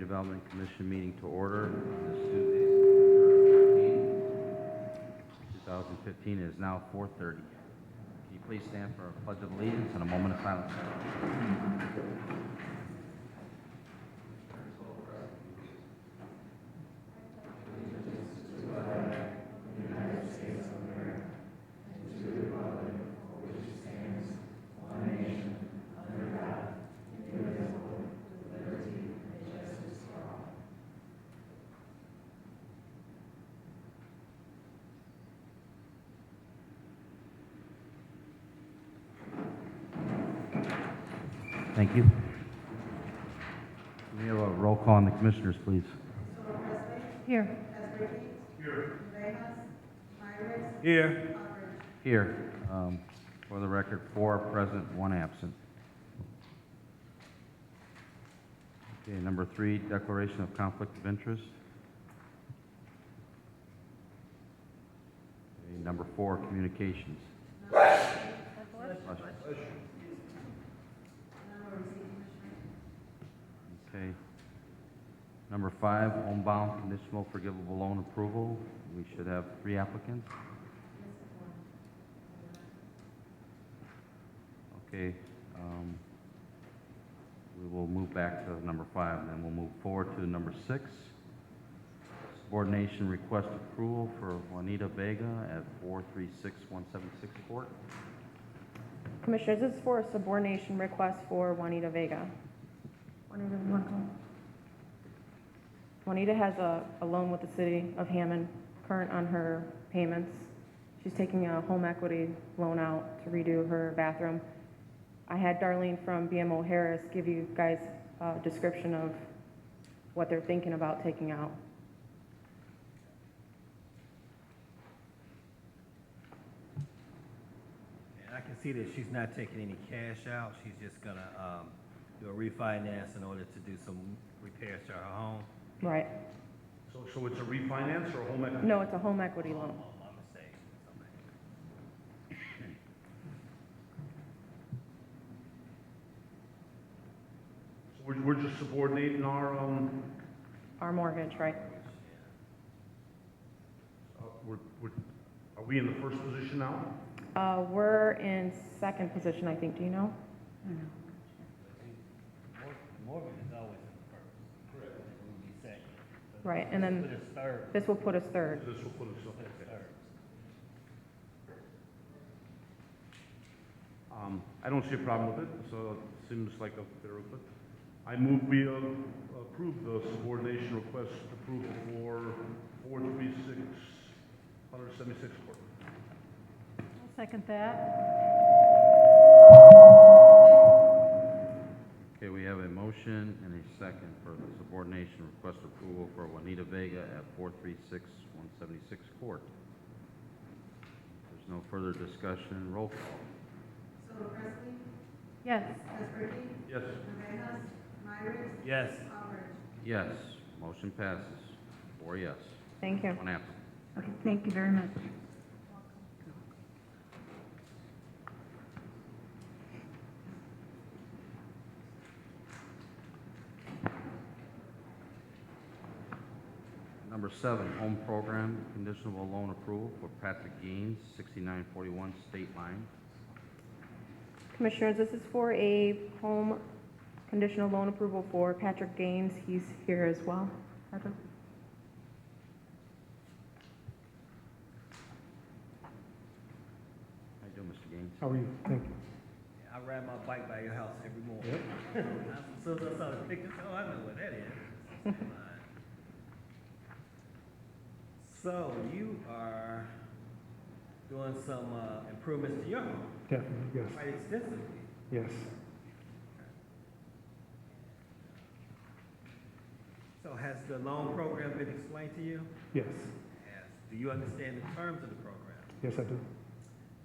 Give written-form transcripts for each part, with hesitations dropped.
Redevelopment Commission meeting to order on this Tuesday, September 15. 2015. It is now 4:30. Can you please stand for a pledge of allegiance and a moment of silence? Thank you. Can we have a roll call on the commissioners, please? Here. Here. Here. For the record, 4 present, 1 absent. Okay, number 3, declaration of conflict of interest. Okay, number 4, communications. Okay. Number 5, homebound conditional forgivable loan approval. We should have 3 applicants. Okay. We will move back to number 5, and then we'll move forward to number 6. Subordination request approval for Juanita Vega at 436176 Court. Commissioners, this is for a subordination request for Juanita Vega. Juanita, you want to come? Juanita has a loan with the city of Hammond, current on her payments. She's taking a home equity loan out to redo her bathroom. I had Darlene from BMO Harris give you guys a description of what they're thinking about taking out. And I can see that she's not taking any cash out. She's just gonna do a refinance in order to do some repairs to her home. Right. So it's a refinance or a home equity? No, it's a home equity loan. Oh, my mistake. So we're just subordinating our, Our mortgage, right? are we in the first position now? We're in second position, I think. Do you know? Mortgage is always in the first. Correct. It would be second. So Right, and then put us third. this will put us third. This will put us up. Put us third. I don't see a problem with it, so it seems like a fair request. I move we approve the subordination request approval for 436 Court. I'll second that. Okay, we have a motion and a second for the subordination request approval for Juanita Vega at 436176 Court. There's no further discussion. Roll call. Yes. Yes. Yes. Yes. Motion passes. 4 yes. Thank you. 1 absent. Okay, thank you very much. Number 7, home program conditional loan approval for Patrick Gaines, 6941 State Line. Commissioners, this is for a home conditional loan approval for Patrick Gaines. He's here as well. Patrick? How you doing, Mr. Gaines? How are you? Thank you. I ride my bike by your house every morning. As soon as I saw the pictures, oh, I know what that is. So you are doing some improvements to your home, Definitely, yes. quite extensively. Yes. So has the loan program been explained to you? Yes. Yes. Do you understand the terms of the program? Yes, I do.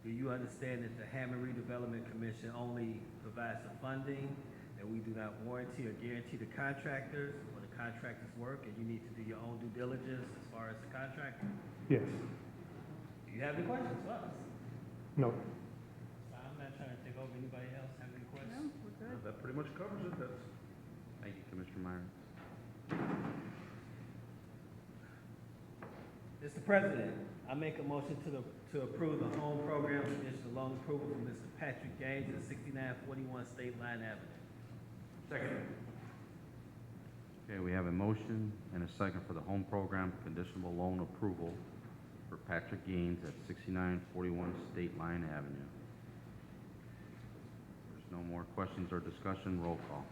Do you understand that the Hammond Redevelopment Commission only provides the funding, that we do not warranty or guarantee the contractors or the contractor's work, and you need to do your own due diligence as far as the contractor? Yes. Do you have any questions for us? No. I'm not trying to take over. Anybody else have any questions? That pretty much covers it. Thank you, Commissioner Myers. Mr. President, I make a motion to approve the home program conditional loan approval for Mr. Patrick Gaines at 6941 State Line Avenue. Second. Okay, we have a motion and a second for the home program conditional loan approval for Patrick Gaines at 6941 State Line Avenue. There's no more questions or discussion. Roll call.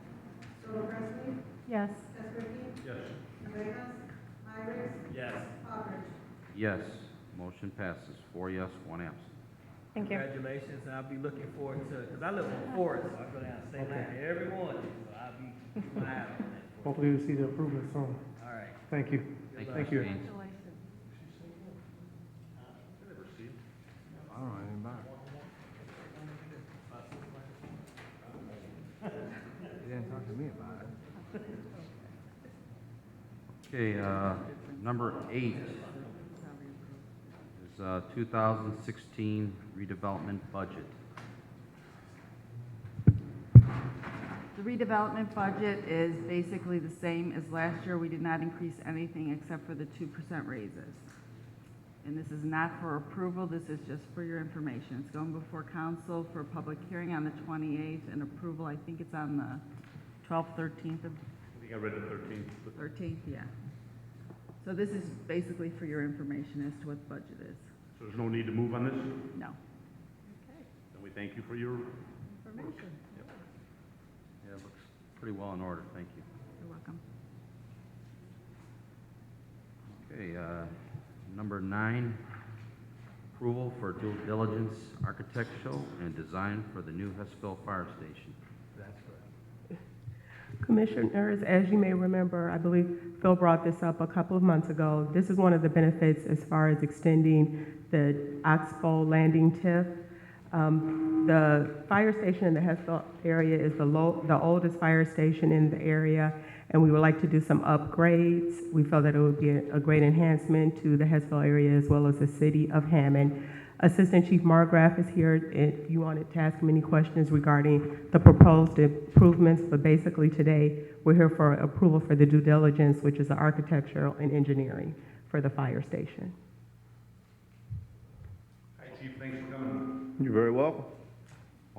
Yes. Yes. Yes. Yes, motion passes. 4 yes, 1 absent. Thank you. Congratulations, and I'll be looking forward to, because I live on Forest, so I go down State Line every morning, so I'll be keeping my eye on that. Hopefully we'll see the improvement soon. All right. Thank you. Thank Thank you, you. Mr. Gaines. I don't know anything about it. He didn't talk to me about it. Okay, number 8 is 2016 redevelopment budget. The redevelopment budget is basically the same as last year. We did not increase anything except for the 2% raises. And this is not for approval, this is just for your information. It's going before council for a public hearing on the 28th and approval, I think it's on the 12th, 13th of, I think I read the 13th. but 13th, yeah. So this is basically for your information as to what the budget is. So there's no need to move on this? No. And we thank you for your Information. Yeah, it looks pretty well in order. Thank you. You're welcome. Okay, number 9, approval for due diligence, architectural, and design for the new Hessville Fire Station. Commissioners, as you may remember, I believe Phil brought this up a couple of months ago. This is one of the benefits as far as extending the Oxbow Landing TIF. The fire station in the Hessville area is the oldest fire station in the area, and we would like to do some upgrades. We felt that it would be a great enhancement to the Hessville area as well as the city of Hammond. Assistant Chief Margraf is here if you wanted to ask him any questions regarding the proposed improvements, but basically today, we're here for approval for the due diligence, which is the architectural and engineering for the fire station. Hi, Chief, thanks for coming. You're very welcome.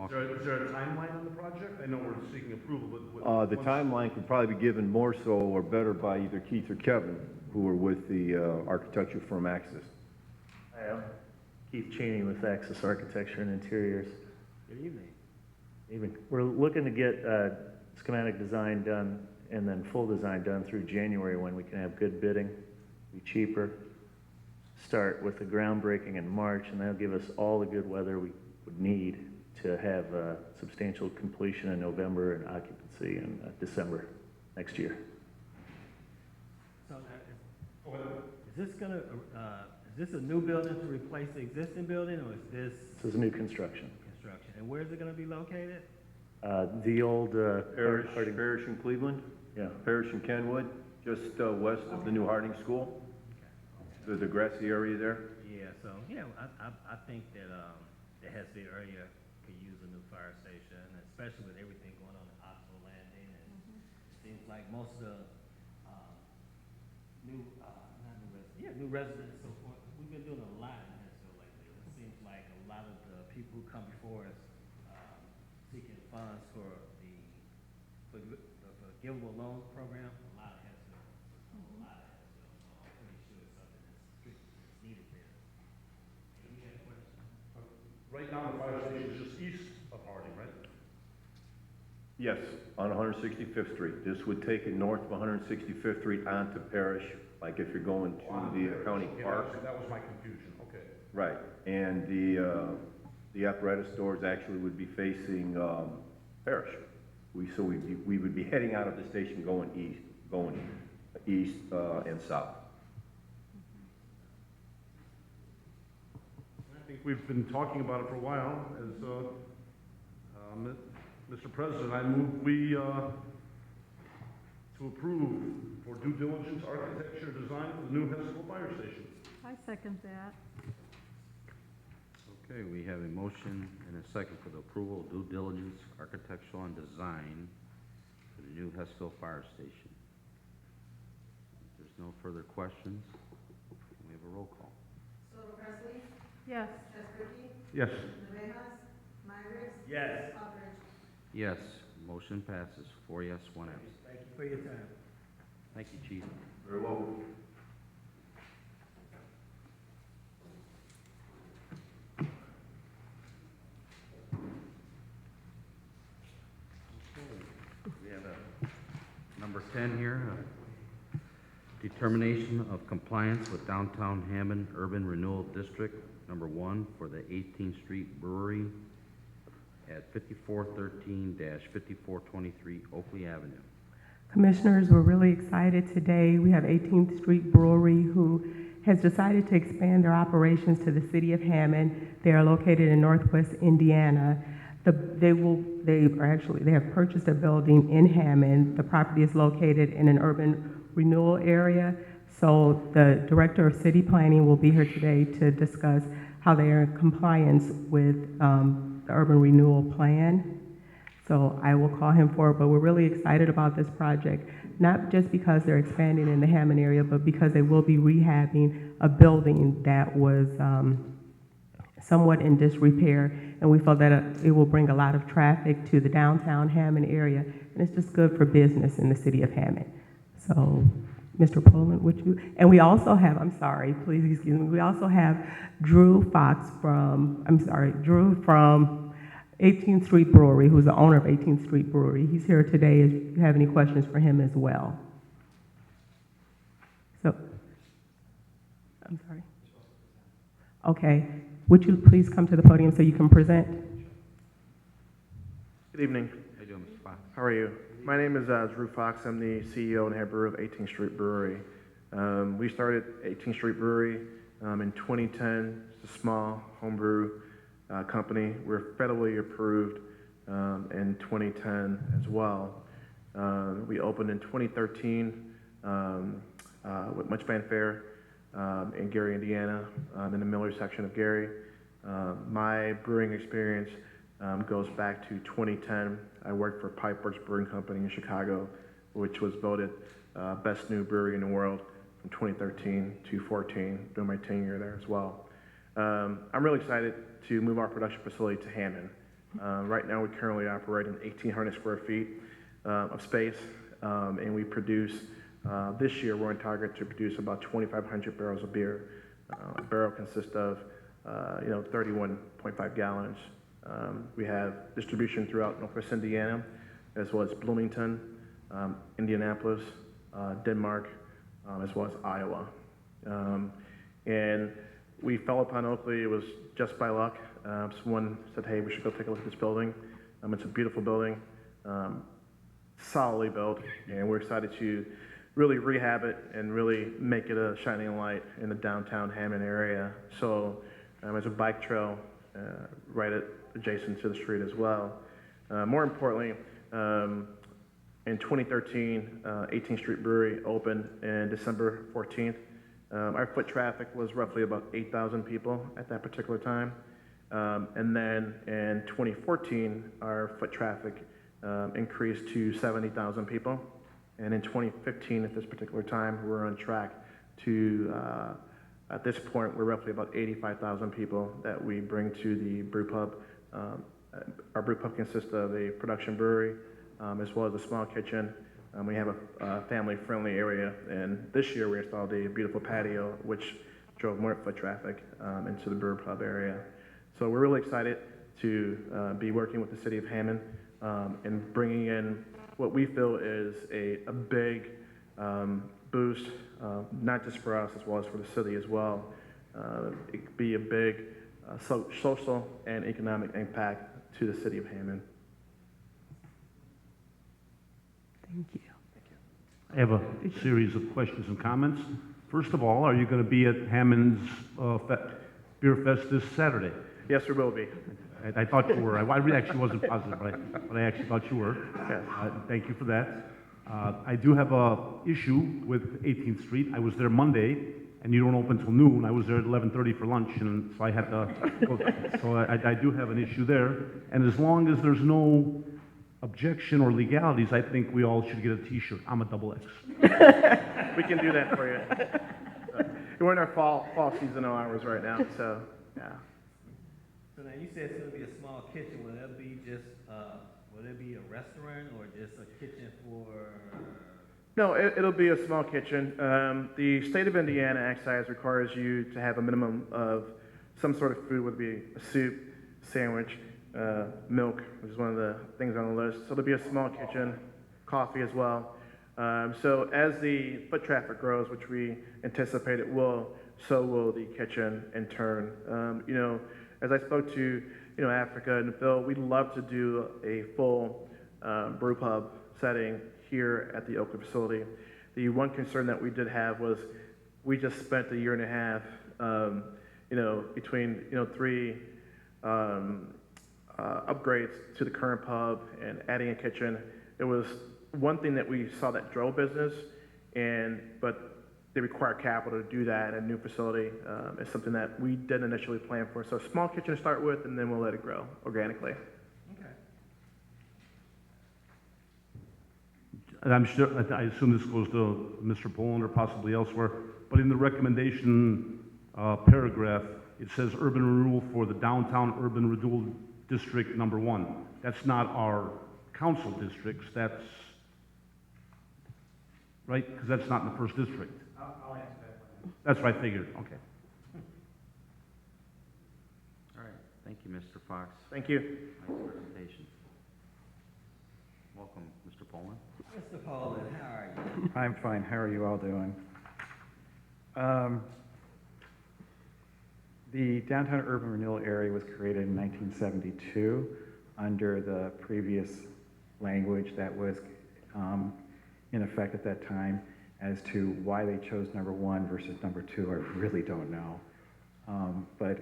Is there a timeline on the project? I know we're seeking approval, but... The timeline could probably be given more so or better by either Keith or Kevin, who are with the architecture firm Axis. Hi, I'm Keith Cheney with Axis Architecture and Interiors. Good evening. Evening. We're looking to get schematic design done and then full design done through January when we can have good bidding, be cheaper. Start with the groundbreaking in March, and that'll give us all the good weather we would need to have substantial completion in November and occupancy in December next year. So, is this gonna, is this a new building to replace the existing building, or is this This is new construction. construction? And where is it gonna be located? The old Harding- Parish in Cleveland, yeah. Parish in Kenwood, just west of the new Harding School, the grassy area there. Yeah, so, yeah, I think that, the Hessville area could use a new fire station, especially with everything going on at Oxbow Landing, and it seems like most of the, new residents, so forth, we've been doing a lot in Hessville lately. It seems like a lot of the people who come before us, seeking funds for the forgivable loan program, a lot of Hessville, so I'm pretty sure it's something that's needed there. Any other questions? Right now, the fire station is just east of Harding, right? Yes, on 165th Street. This would take it north of 165th Street onto Parish, like if you're going to the county Yeah, park. that was my confusion, okay. Right, and the apparatus doors actually would be facing Parish. So we would be heading out of the station going east and south. I think we've been talking about it for a while. Mr. President, I move we to approve for due diligence, architecture, design for the new Hessville Fire Station. I second that. Okay, we have a motion and a second for the approval of due diligence, architectural, and design for the new Hessville Fire Station. If there's no further questions, we have a roll roll call. Yes. Yes. Yes. Yes, motion passes. 4 yes, 1 absent. Thank you for your time. Thank you, Chief. Very well. We have number 10 here, determination of compliance with Downtown Hammond Urban Renewal District number 1 for the 18th Street Brewery at 5413-5423 Oakley Avenue. Commissioners, we're really excited today. We have 18th Street Brewery who has decided to expand their operations to the city of Hammond. They are located in Northwest Indiana. They have purchased a building in Hammond. The property is located in an urban renewal area. So the Director of City Planning will be here today to discuss how they are in compliance with the urban renewal plan. So I will call him forward, but we're really excited about this project, not just because they're expanding in the Hammond area, but because they will be rehabbing a building that was somewhat in disrepair, and we feel that it will bring a lot of traffic to the downtown Hammond area, and it's just good for business in the city of Hammond. So, Mr. Poland, would you? And we also have, I'm sorry, please excuse me, we also have Drew from 18th Street Brewery, who's the owner of 18th Street Brewery. He's here today if you have any questions for him as well. So, I'm sorry. Okay, would you please come to the podium so you can present? Good evening. How you doing, Mr. Fox? How are you? My name is Drew Fox. I'm the CEO and head brewer of 18th Street Brewery. We started 18th Street Brewery in 2010. It's a small homebrew company. We're federally approved in 2010 as well. We opened in 2013 with much fanfare in Gary, Indiana, in the Miller section of Gary. My brewing experience goes back to 2010. I worked for Pipeworks Brewing Company in Chicago, which was voted best new brewery in the world from 2013 to 2014 during my tenure there as well. I'm really excited to move our production facility to Hammond. Right now, we currently operate in 1,800 square feet of space, and we produce, this year, we're on target to produce about 2,500 barrels of beer. A barrel consists of, 31.5 gallons. We have distribution throughout Northwest Indiana, as well as Bloomington, Indianapolis, Denmark, as well as Iowa. And we fell upon Oakley. It was just by luck. Someone said, hey, we should go take a look at this building. It's a beautiful building, solidly built, and we're excited to really rehab it and really make it a shining light in the downtown Hammond area. So there's a bike trail adjacent to the street as well. More importantly, in 2013, 18th Street Brewery opened in December 14th. Our foot traffic was roughly about 8,000 people at that particular time. And then in 2014, our foot traffic increased to 70,000 people. And in 2015, at this particular time, we're on track to, at this point, we're roughly about 85,000 people that we bring to the brew pub. Our brew pub consists of a production brewery, as well as a small kitchen. We have a family-friendly area, and this year we installed a beautiful patio, which drove more foot traffic into the brew pub area. So we're really excited to be working with the city of Hammond and bringing in what we feel is a big boost, not just for us, as well as for the city as well. It could be a big social and economic impact to the city of Hammond. Thank you. I have a series of questions and comments. First of all, are you going to be at Hammond's Beer Fest this Saturday? Yes, there will be. I thought you were. I really actually wasn't positive, but I actually thought you were. Yes. Thank you for that. I do have a issue with 18th Street. I was there Monday, and you don't open till noon. I was there at 11:30 for lunch, and so I had to go. So I do have an issue there. And as long as there's no objection or legalities, I think we all should get a T-shirt. I'm a double X. We can do that for you. we're in our fall seasonal hours right now, so, yeah. So now you said it's gonna be a small kitchen, will that be just, will it be a restaurant or just a kitchen for? No, it'll be a small kitchen. The state of Indiana excise requires you to have a minimum of some sort of food, whether it be a soup, sandwich, milk, which is one of the things on the list. So it'll be a small kitchen, coffee as well. So as the foot traffic grows, which we anticipate it will, so will the kitchen in turn. You know, as I spoke to, you know, Africa and Phil, we'd love to do a full brew pub setting here at the Oakland facility. The one concern that we did have was we just spent a year and a half, you know, between, you know, 3 upgrades to the current pub and adding a kitchen. It was one thing that we saw that drove business, but they require capital to do that. A new facility is something that we didn't initially plan for. So a small kitchen to start with, and then we'll let it grow organically. Okay. And I'm sure, I assume this goes to Mr. Poland or possibly elsewhere, but in the recommendation paragraph, it says urban renewal for the downtown urban renewal district number 1. That's not our council districts, that's, right? Because that's not in the first district. I'll answer that one. That's what I figured, okay. All right, thank you, Mr. Fox. Thank you. Nice presentation. Welcome, Mr. Poland. Mr. Poland, how are you? I'm fine. How are you all doing? The downtown urban renewal area was created in 1972 under the previous language that was in effect at that time. As to why they chose number 1 versus number 2, I really don't know. But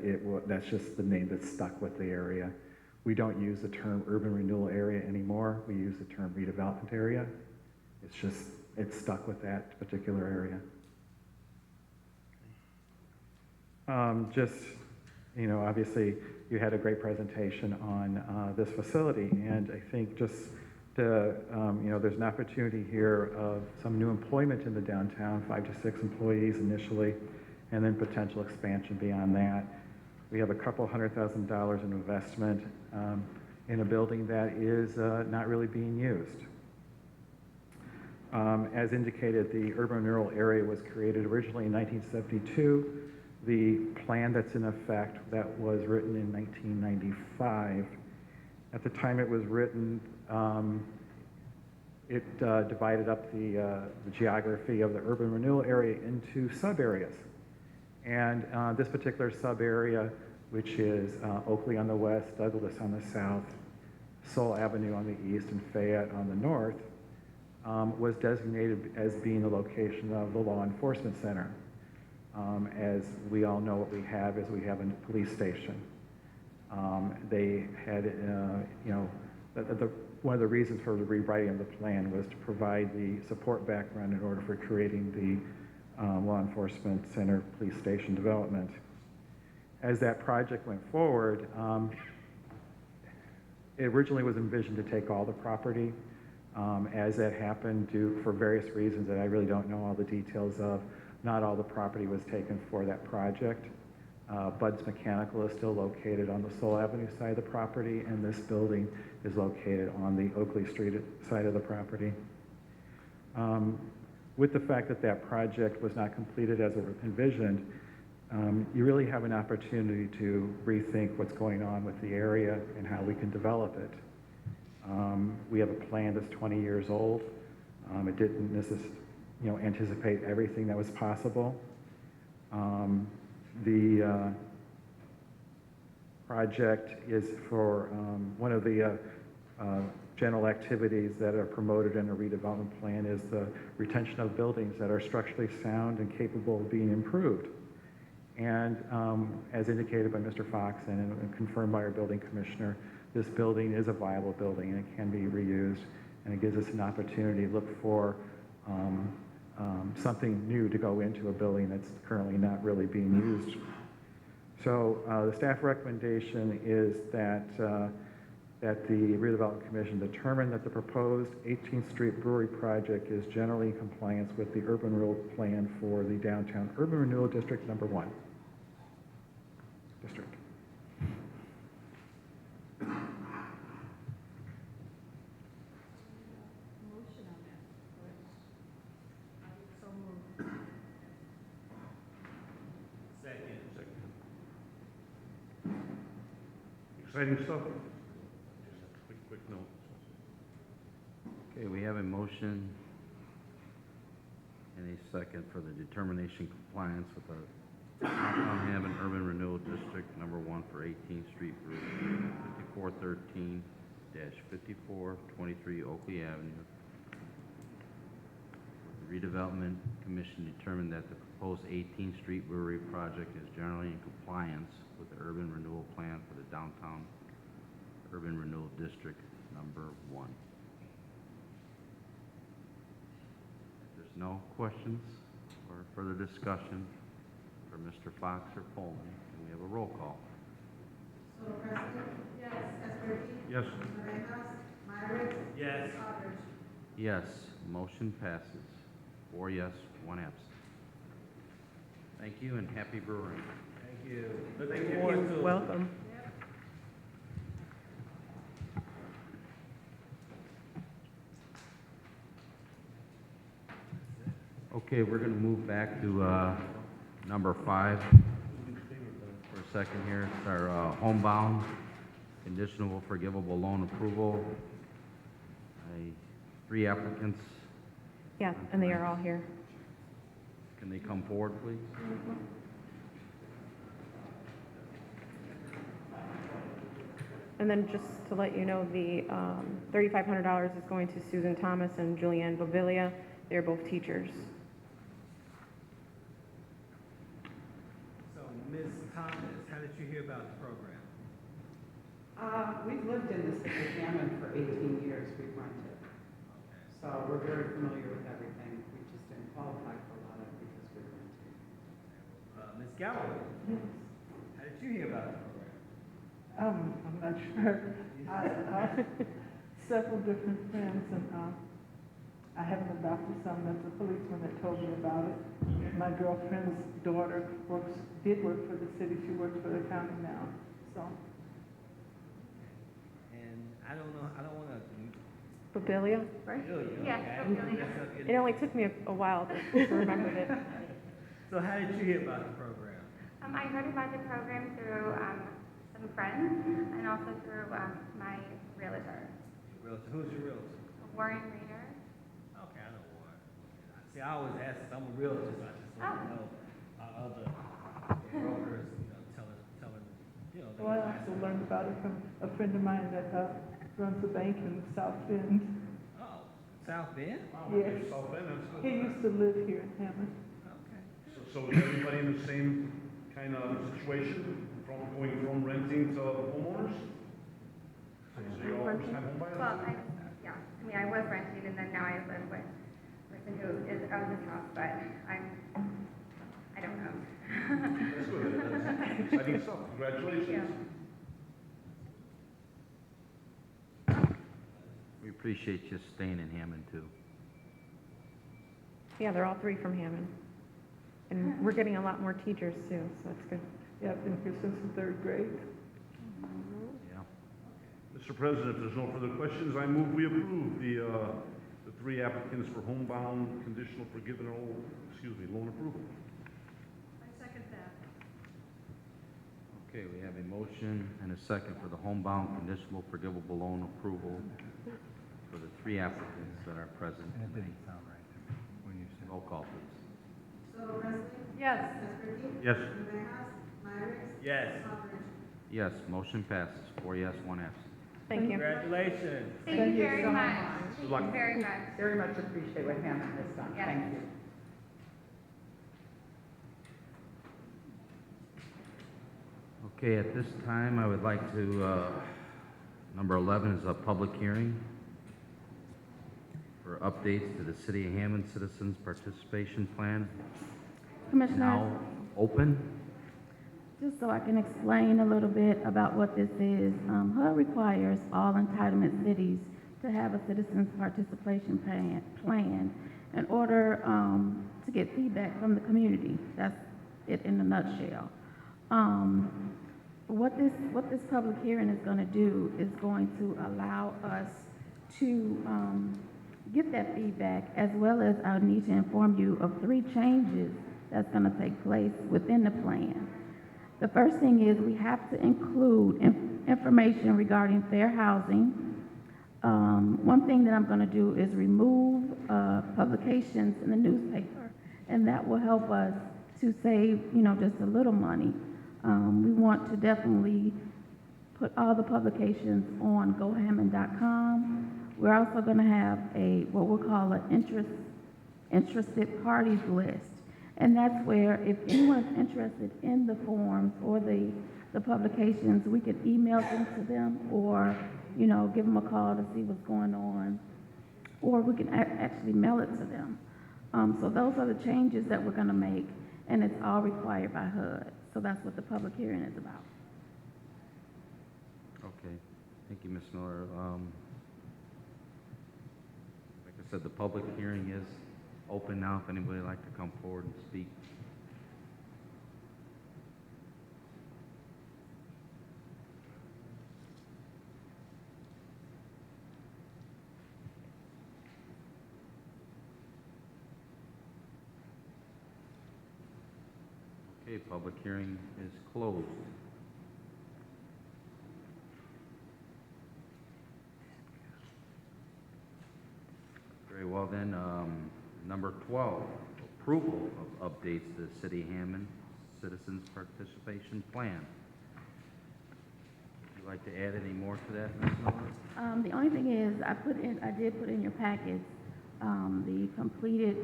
that's just the name that stuck with the area. We don't use the term urban renewal area anymore. We use the term redevelopment area. It's stuck with that particular area. You know, obviously you had a great presentation on this facility, and I think just to, you know, there's an opportunity here of some new employment in the downtown, 5 to 6 employees initially, and then potential expansion beyond that. We have a couple $100,000 in investment in a building that is not really being used. As indicated, the urban renewal area was created originally in 1972. The plan that's in effect that was written in 1995. At the time it was written, it divided up the geography of the urban renewal area into sub-areas. And this particular sub-area, which is Oakley on the west, Douglas on the south, Soul Avenue on the east, and Fayette on the north, was designated as being the location of the law enforcement center. As we all know, what we have is we have a police station. They had, you know, one of the reasons for the rewriting of the plan was to provide the support background in order for creating the law enforcement center police station development. As that project went forward, it originally was envisioned to take all the property. As that happened, for various reasons that I really don't know all the details of, not all the property was taken for that project. Bud's Mechanical is still located on the Soul Avenue side of the property, and this building is located on the Oakley Street side of the property. With the fact that that project was not completed as envisioned, you really have an opportunity to rethink what's going on with the area and how we can develop it. We have a plan that's 20 years old. It didn't anticipate everything that was possible. The project is for one of the general activities that are promoted in a redevelopment plan is the retention of buildings that are structurally sound and capable of being improved. And as indicated by Mr. Fox and confirmed by our building commissioner, this building is a viable building and it can be reused, and it gives us an opportunity to look for something new to go into a building that's currently not really being used. So the staff recommendation is that that the redevelopment commission determined that the proposed 18th Street Brewery project is generally in compliance with the urban renewal plan for the downtown urban renewal district number 1 district. Motion on that, correct? So moved. Second. Exciting stuff. Just a quick note. Okay, we have a motion and a second for the determination compliance with the Downtown Hammond Urban Renewal District number 1 for 18th Street Brewery, 5413-5423 Oakley Avenue. The Redevelopment Commission determined that the proposed 18th Street Brewery project is generally in compliance with the urban renewal plan for the Downtown Urban Renewal District number 1. If there's no questions or further discussion for Mr. Fox or Pullman, can we have a roll call? Soto Presley? Yes. Esposito? Yes. Villegas? Myrick? Yes. Aldridge? Yes, motion passes. 4 yes, 1 absent. Thank you and happy brewing. Thank you. Looking forward to it. Welcome. Okay, we're going to move back to number 5 for a second here. It's our homebound conditional forgivable loan approval. 3 applicants. Yeah, and they are all here. Can they come forward, please? And then just to let you know, the $3,500 is going to Susan Thomas and Julianne Bovilla. They're both teachers. So, Ms. Thomas, how did you hear about the program? We've lived in the city of Hammond for 18 years, we've rented. So we're very familiar with everything. We just didn't qualify for a lot of it because we're renting. Ms. Galloway, how did you hear about the program? I'm not sure. Several different friends, and I have an adopted son that's a policeman that told me about it. My girlfriend's daughter did work for the city. She works for the county now, so. And I don't want to. Bovilla, right? Yes, It only took me a while to remember it. So how did you hear about the program? I heard about the program through some friends and also through my realtor, Realtor, who's your realtor? Warren Reader. Okay, I know Warren. See, I always ask, 'cause I'm a realtor, so I just want to know other brokers, telling, they Well, I also learned about it from a friend of mine that runs a bank in South Bend. Oh, South Bend? Yes. South Bend, that's good. He used to live here in Hammond. Okay. So is everybody in the same kind of situation, going from renting to homeowners? So you're all first-time home buyers? Well, I was renting and then now I live with a person who owns this house, but I don't know. That's good. That's exciting stuff. Congratulations. We appreciate you staying in Hammond, too. Yeah, they're all 3 from Hammond. And we're getting a lot more teachers, too, so it's good. Yeah, I've been here since the 3rd grade. Yeah. Mr. President, if there's no further questions, I move we approve the 3 applicants for homebound conditional loan approval. I second that. Okay, we have a motion and a second for the homebound conditional forgivable loan approval for the 3 applicants that are present. And it didn't sound right to me when you said. Roll call, please. Soto Presley? Yes. Esposito? Yes. Villegas? Myrick? Yes. Aldridge? Yes, motion passes. 4 yes, 1 absent. Thank you. Congratulations. Thank you very so much. much. Thank you very much. Very much appreciate what Hammond has done. Yes. Thank you. Okay, at this time, I would like to, number 11 is a public hearing for updates to the City of Hammond Citizens Participation Plan. Commissioner, Now open. Just so I can explain a little bit about what this is, HUD requires all entitlement cities to have a citizens participation plan in order to get feedback from the community. That's it in a nutshell. What this public hearing is going to do is going to allow us to get that feedback, as well as I need to inform you of 3 changes that's going to take place within the plan. The first thing is we have to include information regarding fair housing. One thing that I'm going to do is remove publications in the newspaper, and that will help us to save, just a little money. We want to definitely put all the publications on gohammond.com. We're also going to have what we'll call an interested parties list. And that's where if anyone's interested in the forms or the publications, we could email them to them or, give them a call to see what's going on, or we can actually mail it to them. So those are the changes that we're going to make, and it's all required by HUD. So that's what the public hearing is about. Okay, thank you, Ms. Miller. Like I said, the public hearing is open now, if anybody would like to come forward and speak. Okay, public hearing is closed. Very well then, number 12, approval of updates to the City of Hammond Citizens Participation Plan. Would you like to add any more to that, Ms. Miller? The only thing is, I did put in your packets the completed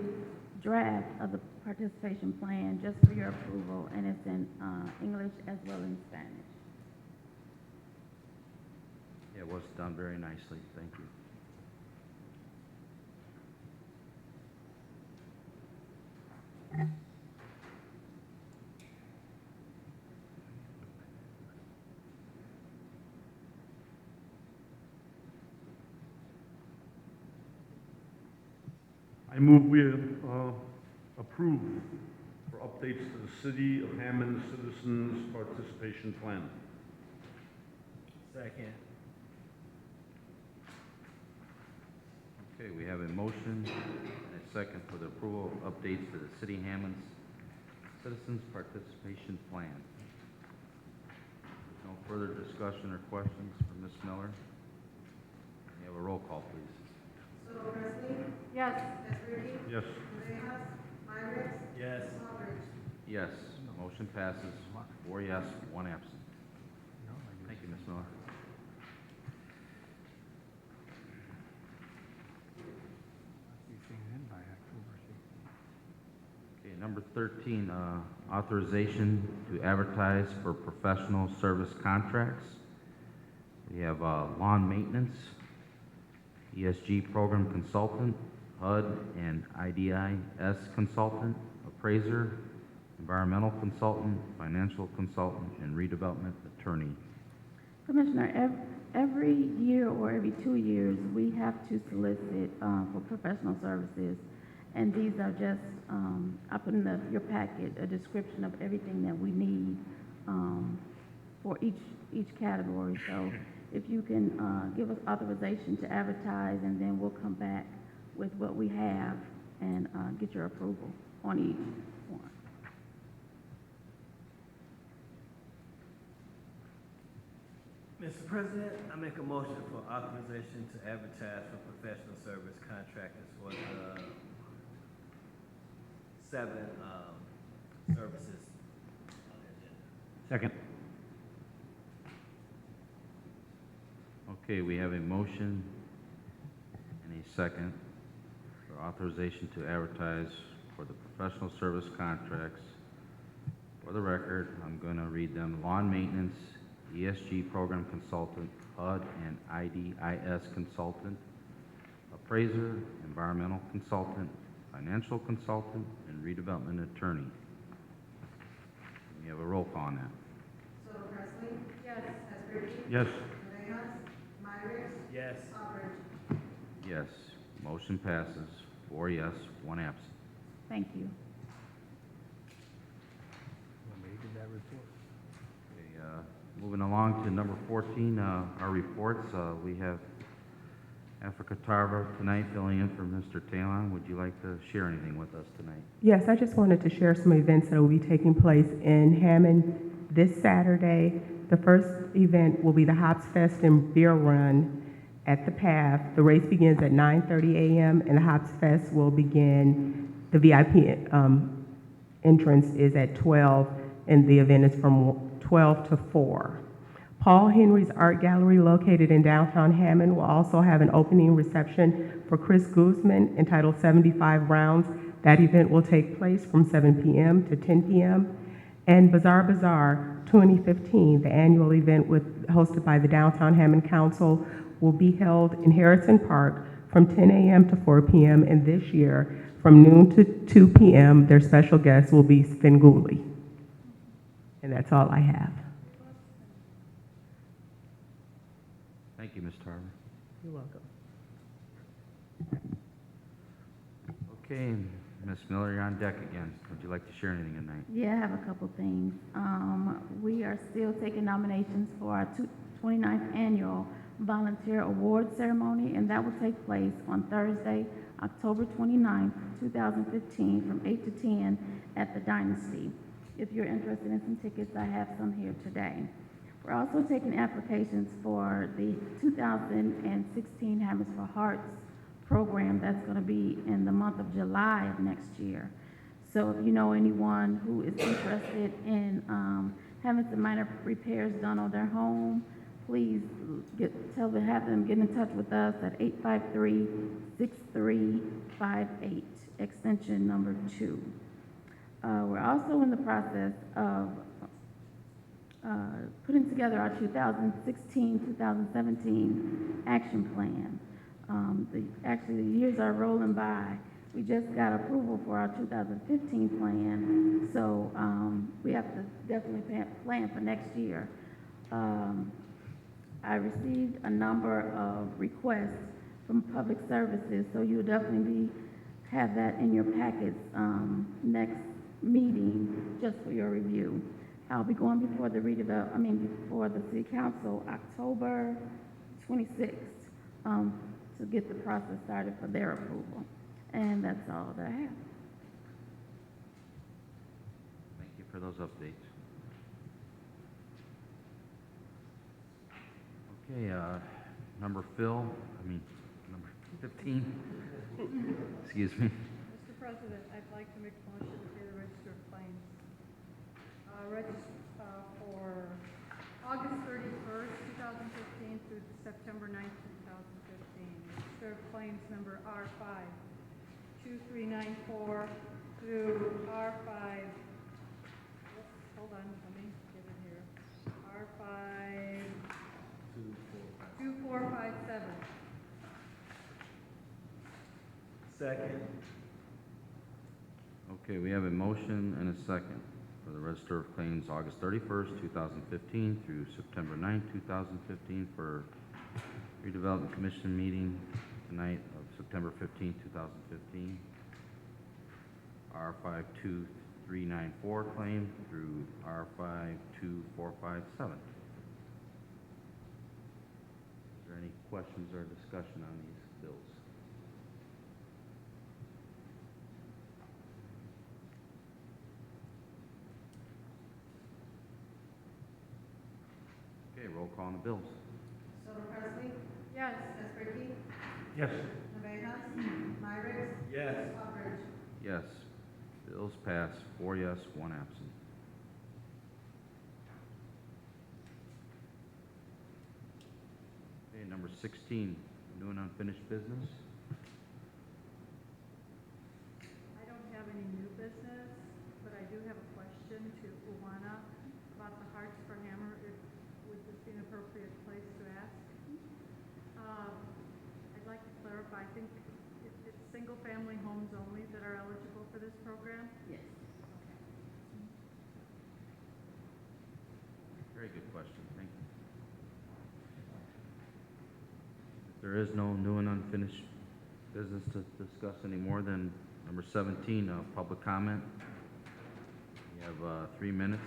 draft of the participation plan just for your approval, and it's in English as well as Spanish. Yeah, it was done very nicely, thank you. I move we approve for updates to the City of Hammond Citizens Participation Plan. Second. Okay, we have a motion and a second for the approval of updates to the City of Hammond's Citizens Participation Plan. No further discussion or questions for Ms. Miller? Can we have a roll call, please? Yes. Yes. Yes. Yes, motion passes, 4 yes, 1 absent. Thank you, Ms. Miller. Okay, number 13, authorization to advertise for professional service contracts. We have lawn maintenance, ESG program consultant, HUD and IDIS consultant, appraiser, environmental consultant, financial consultant, and redevelopment attorney. Commissioner, every year or every 2 years, we have to solicit for professional services, and these are just, I put in your packet a description of everything that we need for each category. So if you can give us authorization to advertise, and then we'll come back with what we have and get your approval on each one. Mr. President, I make a motion for authorization to advertise for professional service contractors for the 7 services on the agenda. Second. Okay, we have a motion and a second for authorization to advertise for the professional service contracts. For the record, I'm going to read them. Lawn maintenance, ESG program consultant, HUD and IDIS consultant, appraiser, environmental consultant, financial consultant, and redevelopment attorney. We have a roll call on that. Yes. Yes. Yes. Motion passes. 4 yes, 1 absent. Thank you. Okay, moving along to number 14, our reports. We have Africa Tarver tonight filling in for Mr. Talon. Would you like to share anything with us tonight? Yes, I just wanted to share some events that will be taking place in Hammond this Saturday. The first event will be the Hops Fest and Beer Run at the Path. The race begins at 9:30 a.m. and the Hops Fest will begin, the VIP entrance is at 12 and the event is from 12 to 4. Paul Henry's Art Gallery, located in downtown Hammond, will also have an opening reception for Chris Guzman entitled 75 Rounds. That event will take place from 7 p.m. to 10 p.m. And Bazaar 2015, the annual event hosted by the Downtown Hammond Council, will be held in Harrison Park from 10 a.m. to 4 p.m. And this year, from noon to 2 p.m., their special guest will be Svengoolie. And that's all I have. Thank you, Ms. Tarver. You're welcome. Okay, Ms. Miller, you're on deck again. Would you like to share anything tonight? Yeah, I have a couple things. We are still taking nominations for our 29th annual volunteer award ceremony, and that will take place on Thursday, October 29th, 2015, from 8 to 10 at the Dynasty. If you're interested in some tickets, I have some here today. We're also taking applications for the 2016 Hammers for Hearts program that's going to be in the month of July of next year. So if you know anyone who is interested in having some minor repairs done on their home, please have them get in touch with us at 853-6358, extension number 2. We're also in the process of putting together our 2016-2017 action plan. Actually, the years are rolling by. We just got approval for our 2015 plan, so we have to definitely plan for next year. I received a number of requests from public services, so you'll definitely have that in your packets next meeting just for your review. I'll be going before the before the City Council October 26th to get the process started for their approval. And that's all that I have. Thank you for those updates. Okay, number 15. Excuse me. Mr. President, I'd like to make a motion to pay the register of claims. For August 31st, 2015 through September 9th, 2015. Register of claims number R5-2394 through R5, hold on, let me get it here. R5-2457. Second. Okay, we have a motion and a second for the Register of Claims August 31st, 2015 through September 9th, 2015 for Redevelopment Commission meeting tonight of September 15th, 2015. R52394 claim through R52457. Is there any questions or discussion on these bills? Okay, roll call on the bills. Yes. Yes. Yes. Yes. Bills pass, 4 yes, 1 absent. Okay, number 16, new and unfinished business. I don't have any new business, but I do have a question to Uwana about the Hearts for Hammer. Would this be an appropriate place to ask? I'd like to clarify, I think it's single-family homes only that are eligible for this program? Yes. Very good question, thank you. There is no new and unfinished business to discuss any more than number 17, public comment. You have 3 minutes.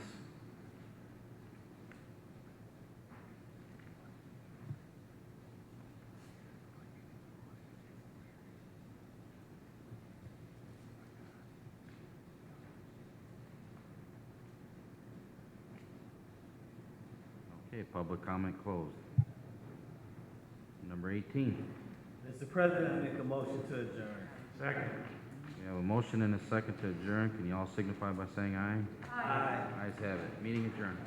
Okay, public comment closed. Number 18. Mr. President, I make a motion to adjourn. Second. We have a motion and a second to adjourn. Can you all signify by saying aye? Aye. Ayes have it. Meeting adjourned.